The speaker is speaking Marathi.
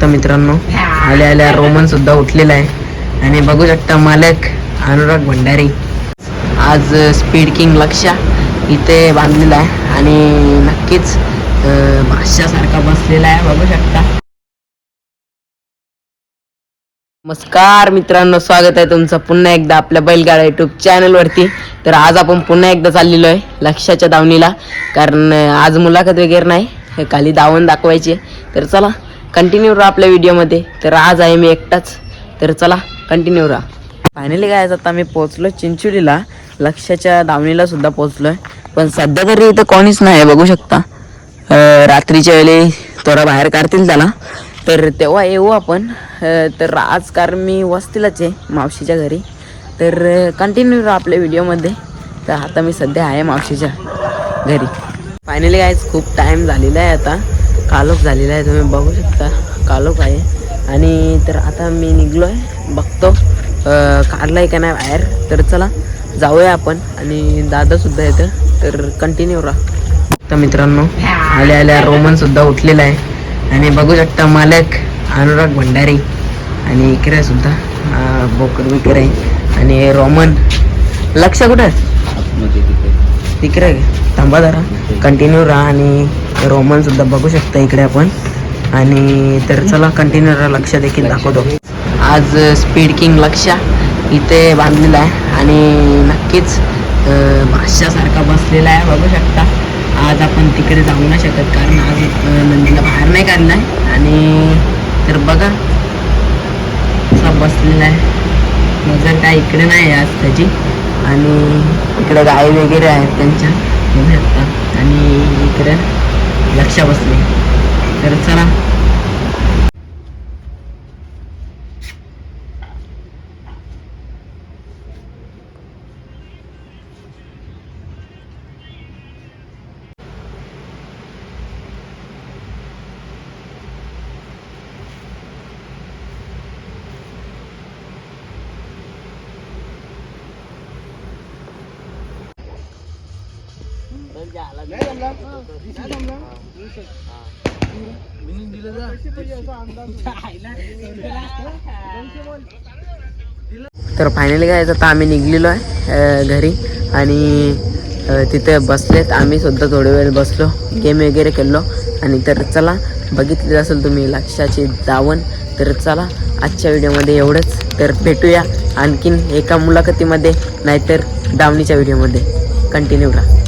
शकता मित्रांनो, आल्या आल्या रोमन सुद्धा उठलेला आहे आणि बघू शकता मालक अनुराग भंडारी आज स्पीड किंग लक्ष इथे बांधलेला आहे आणि नक्कीच भाष्यासारखा बसलेला आहे, बघू शकता. नमस्कार मित्रांनो, स्वागत आहे तुमचं पुन्हा एकदा आपल्या बैलगाडा यूट्यूब चॅनलवरती. तर आज आपण पुन्हा एकदा चाललेलो आहे लक्षाच्या दावणीला, कारण आज मुलाखत वगैरे नाही, हे खाली दावण दाखवायची. तर चला कंटिन्यू राहा आपल्या व्हिडिओमध्ये. तर आज आहे मी एकटाच, तर चला कंटिन्यू राहा. फायनली काय आता मी पोहोचलो चिंचोलीला, लक्षाच्या दावणीला सुद्धा पोहोचलोय, पण सध्या तरी इथं कोणीच नाही, बघू शकता. रात्रीच्या वेळी थोडा बाहेर काढतील त्याला, तर तेव्हा येऊ आपण. तर आज कारण मी वस्तीलाच आहे मावशीच्या घरी, तर कंटिन्यू राहा आपल्या व्हिडिओमध्ये. तर आता मी सध्या आहे मावशीच्या घरी. फायनली काय खूप टाईम झालेला आहे, आता कालोख झालेला आहे, तुम्ही बघू शकता कालोख आहे. आणि तर आता मी निघलो आहे, बघतो काढला आहे का नाही बाहेर. तर चला जाऊया आपण, आणि दादासुद्धा येतं, तर कंटिन्यू राहा. तर मित्रांनो, आल्या आल्या रोमन सुद्धा उठलेला आहे आणि बघू शकता मालक अनुराग भंडारी, आणि इकडे सुद्धा बोकर बिकर आहे. आणि रोमन लक्ष कुठं तिकडे थांबा जरा, कंटिन्यू राहा. आणि रोमन सुद्धा बघू शकता इकडे आपण. आणि तर चला कंटिन्यू राहा, लक्ष देखील दाखवतो. आज स्पीड किंग लक्ष इथे बांधलेला आहे आणि नक्कीच भाष्यासारखा बसलेला आहे, बघू शकता. आज आपण तिकडे जाऊ नाही शकत, कारण आज नंदीला बाहेर नाही काढला आहे. आणि तर बघा असा बसलेला आहे, नजर काय इकडे नाही आज त्याची. आणि इकडे गाय वगैरे आहेत त्यांच्या, बघू शकता. आणि इकडे लक्ष बसले. तर चला तर फायनली काय आता आम्ही निघलेलो आहे घरी, आणि तिथे बसलेत आम्ही सुद्धा थोडे वेळ बसलो, गेम वगैरे खेळलो. आणि तर चला बघितले असेल तुम्ही लक्षाची दावण. तर चला आजच्या व्हिडिओमध्ये एवढंच, तर भेटूया आणखीन एका मुलाखतीमध्ये, नाहीतर दावणीच्या व्हिडिओमध्ये. कंटिन्यू राहा.